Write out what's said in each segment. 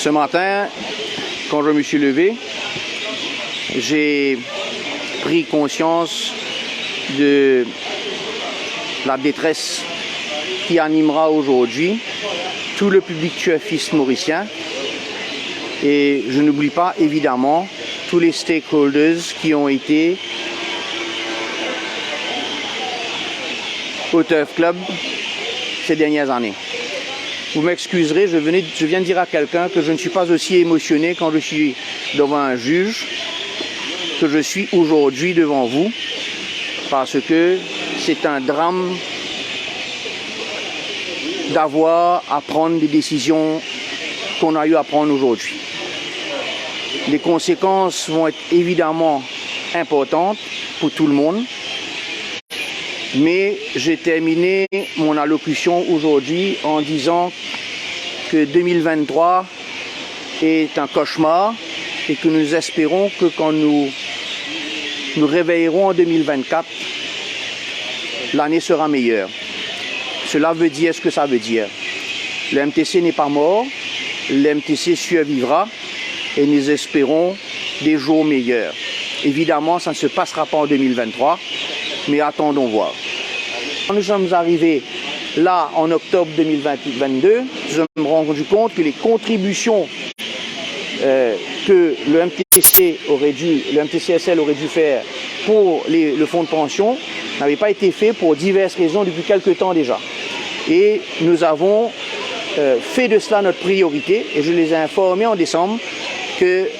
Ce matin, quand je me suis levé, j'ai pris conscience de la détresse qui animera aujourd'hui tout le public tuefiste mauricien. Et je n'oublie pas, évidemment, tous les stakeholders qui ont été au Turf Club ces dernières années. Vous m'excuserez, je viens de dire à quelqu'un que je ne suis pas aussi émotionné quand je suis devant un juge que je suis aujourd'hui devant vous, parce que c'est un drame d'avoir à prendre des décisions qu'on a eu à prendre aujourd'hui. Les conséquences vont être évidemment importantes pour tout le monde, mais j'ai terminé mon allocution aujourd'hui en disant que 2023 est un cauchemar et que nous espérons que quand nous réveillerons en 2024, l'année sera meilleure. Cela veut dire ce que ça veut dire. Le MTC n'est pas mort, le MTC survivra et nous espérons des jours meilleurs. Évidemment, ça ne se passera pas en 2023, mais attendons voir. Quand nous sommes arrivés là en octobre 2022, je me rends rendu compte que les contributions que le MTCSL aurait dû faire pour le fonds de pension n'avaient pas été faits pour diverses raisons depuis quelque temps déjà. Et nous avons fait de cela notre priorité et je les ai informés en décembre que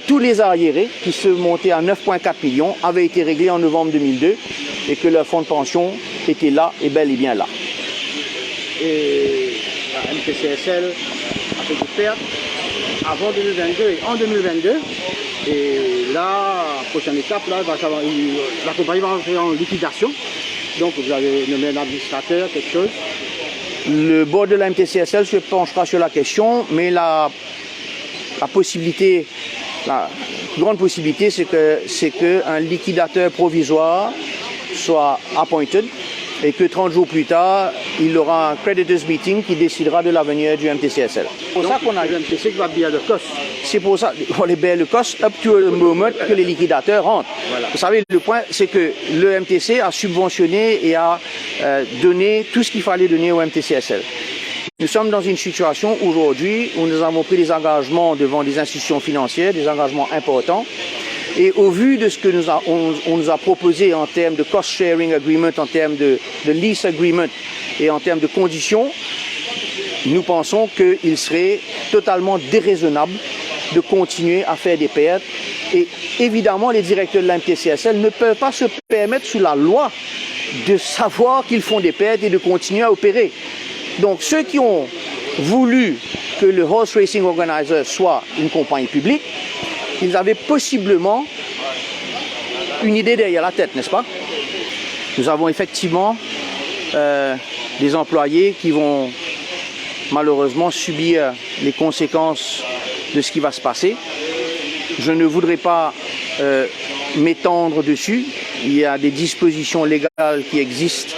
tous les arriérés qui se montaient à 9,4 millions avaient été réglés en novembre 2002 et que le fonds de pension était là et bel et bien là. Et la MTCSL a fait des pertes avant 2022 et en 2022. Et là, prochaine étape, là, la compagnie va rentrer en liquidation. Donc vous avez nommé un administrateur, quelque chose. Le board de la MTCSL se penchera sur la question, mais la grande possibilité, c'est qu'un liquidateur provisoire soit appointed et que 30 jours plus tard, il y aura un creditors meeting qui décidera de l'avenir du MTCSL. C'est pour ça qu'on a le MTC qui va bear the cost. C'est pour ça qu'on les bear the cost up to the moment que les liquidateurs rentrent. Voilà. Vous savez, le point, c'est que le MTC a subventionné et a donné tout ce qu'il fallait donner au MTCSL. Nous sommes dans une situation aujourd'hui où nous avons pris des engagements devant des institutions financières, des engagements importants. Et au vu de ce que on nous a proposé en termes de cost sharing agreement, en termes de lease agreement et en termes de conditions, nous pensons qu'il serait totalement déraisonnable de continuer à faire des pertes. Et évidemment, les directeurs de la MTCSL ne peuvent pas se permettre sous la loi de savoir qu'ils font des pertes et de continuer à opérer. Donc ceux qui ont voulu que le Horse Racing Organizer soit une compagnie publique, ils avaient possiblement une idée derrière la tête, n'est-ce pas? Nous avons effectivement des employés qui vont malheureusement subir les conséquences de ce qui va se passer. Je ne voudrais pas m'étendre dessus. Il y a des dispositions légales qui existent,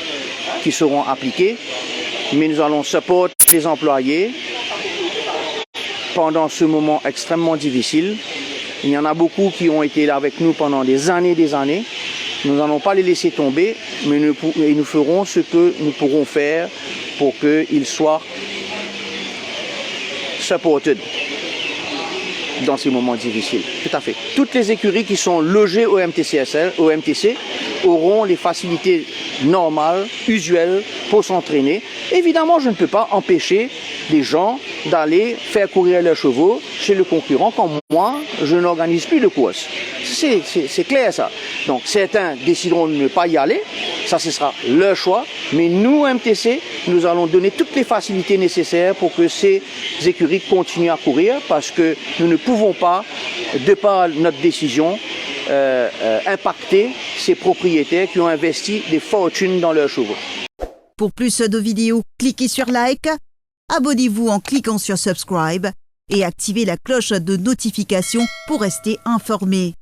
qui seront appliquées, mais nous allons supporter les employés pendant ce moment extrêmement difficile. Il y en a beaucoup qui ont été là avec nous pendant des années. Nous n'allons pas les laisser tomber, mais nous ferons ce que nous pourrons faire pour qu'ils soient supported dans ces moments difficiles. Tout à fait. Toutes les écuries qui sont logées au MTC, auront les facilités normales, usuelles pour s'entraîner. Évidemment, je ne peux pas empêcher les gens d'aller faire courir leurs chevaux chez le concurrent quand moi, je n'organise plus de course. C'est clair ça. Donc certains décideront de ne pas y aller, ça ce sera leur choix, mais nous, MTC, nous allons donner toutes les facilités nécessaires pour que ces écuries continuent à courir parce que nous ne pouvons pas, de par notre décision, impacter ces propriétaires qui ont investi des fortunes dans leurs chevaux. Pour plus de vidéos, cliquez sur like, abonnez-vous en cliquant sur subscribe et activez la cloche de notification pour rester informé.